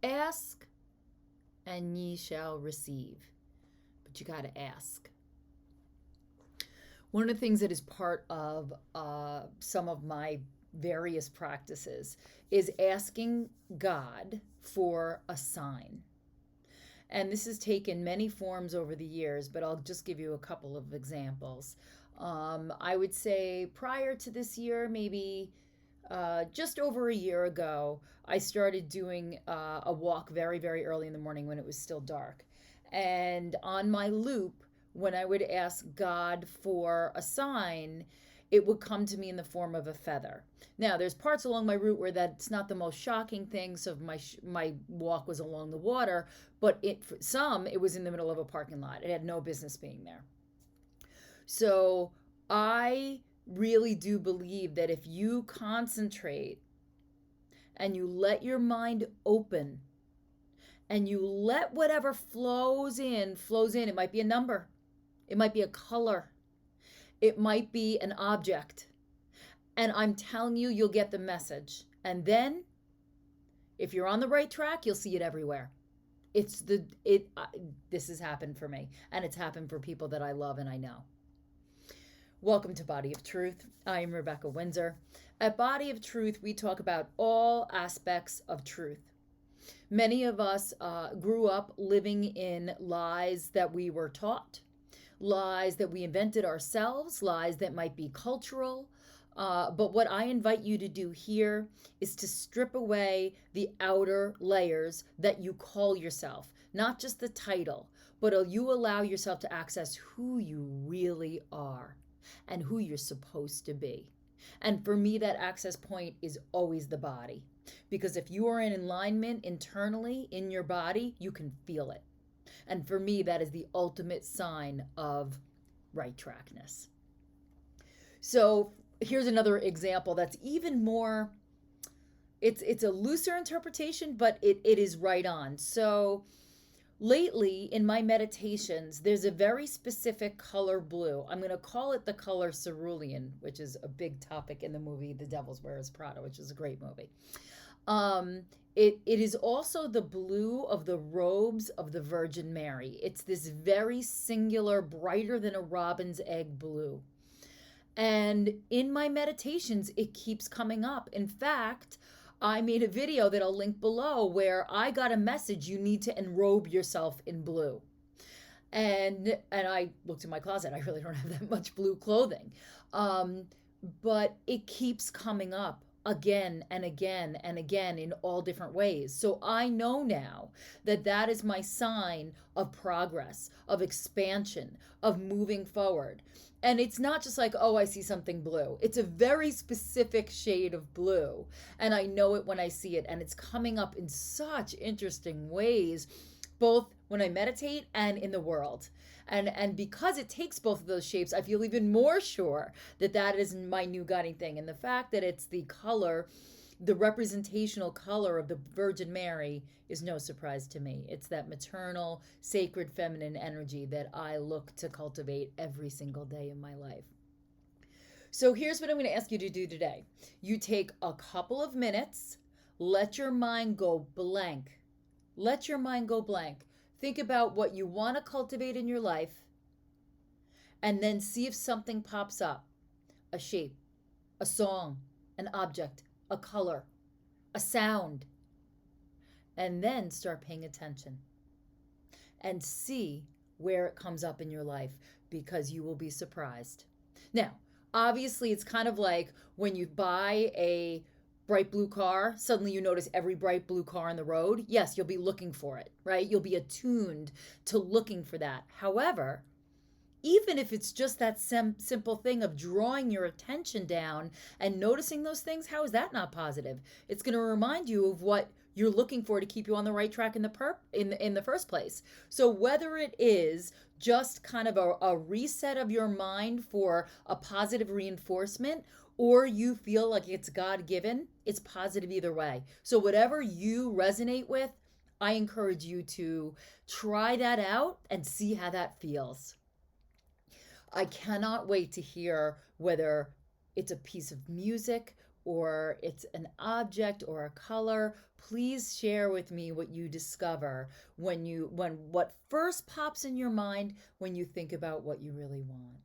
Ask and ye shall receive. But you got to ask. One of the things that is part of some of my various practices is asking God for a sign. And this has taken many forms over the years, but I'll just give you a couple of examples. I would say prior to this year, maybe just over a year ago, I started doing a walk very, very early in the morning when it was still dark. And on my loop, when I would ask God for a sign, it would come to me in the form of a feather. Now, there's parts along my route where that's not the most shocking thing. So my walk was along the water, but for some, it was in the middle of a parking lot. It had no business being there. So I really do believe that if you concentrate and you let your mind open and you let whatever flows in. It might be a number, it might be a color, it might be an object. And I'm telling you, you'll get the message. And then, if you're on the right track, you'll see it everywhere. This has happened for me, and it's happened for people that I love and I know. Welcome to Body of Truth. I am Rebecca Windsor. At Body of Truth, we talk about all aspects of truth. Many of us grew up living in lies that we were taught, lies that we invented ourselves, lies that might be cultural. But what I invite you to do here is to strip away the outer layers that you call yourself, not just the title, but you allow yourself to access who you really are and who you're supposed to be. And for me, that access point is always the body. Because if you are in alignment internally in your body, you can feel it. And for me, that is the ultimate sign of right trackness. So here's another example that's even more, it's a looser interpretation, but it is right on. So lately in my meditations, there's a very specific color blue. I'm going to call it the color cerulean, which is a big topic in the movie The Devil Wears Prada, which is a great movie. It is also the blue of the robes of the Virgin Mary. It's this very singular, brighter than a robin's egg blue. And in my meditations, it keeps coming up. In fact, I made a video that I'll link below where I got a message, you need to enrobe yourself in blue. And I looked in my closet. I really don't have that much blue clothing. But it keeps coming up again and again and again in all different ways. So I know now that that is my sign of progress, of expansion, of moving forward. And it's not just like, oh, I see something blue. It's a very specific shade of blue. And I know it when I see it. And it's coming up in such interesting ways, both when I meditate and in the world. And because it takes both of those shapes, I feel even more sure that that is my new guiding thing. And the fact that it's the color, the representational color of the Virgin Mary is no surprise to me. It's that maternal, sacred, feminine energy that I look to cultivate every single day in my life. So here's what I'm going to ask you to do today. You take a couple of minutes, let your mind go blank. Let your mind go blank. Think about what you want to cultivate in your life, and then see if something pops up. A shape, a song, an object, a color, a sound. And then start paying attention and see where it comes up in your life, because you will be surprised. Now, obviously, it's kind of like when you buy a bright blue car, suddenly you notice every bright blue car on the road. Yes, you'll be looking for it, right? You'll be attuned to looking for that. However, even if it's just that simple thing of drawing your attention down and noticing those things, how is that not positive? It's going to remind you of what you're looking for to keep you on the right track in the first place. So whether it is just kind of a reset of your mind for a positive reinforcement, or you feel like it's God-given, it's positive either way. So whatever you resonate with, I encourage you to try that out and see how that feels. I cannot wait to hear whether it's a piece of music or it's an object or a color, please share with me what you discover when what first pops in your mind when you think about what you really want.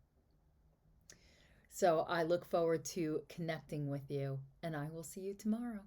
So I look forward to connecting with you, and I will see you tomorrow.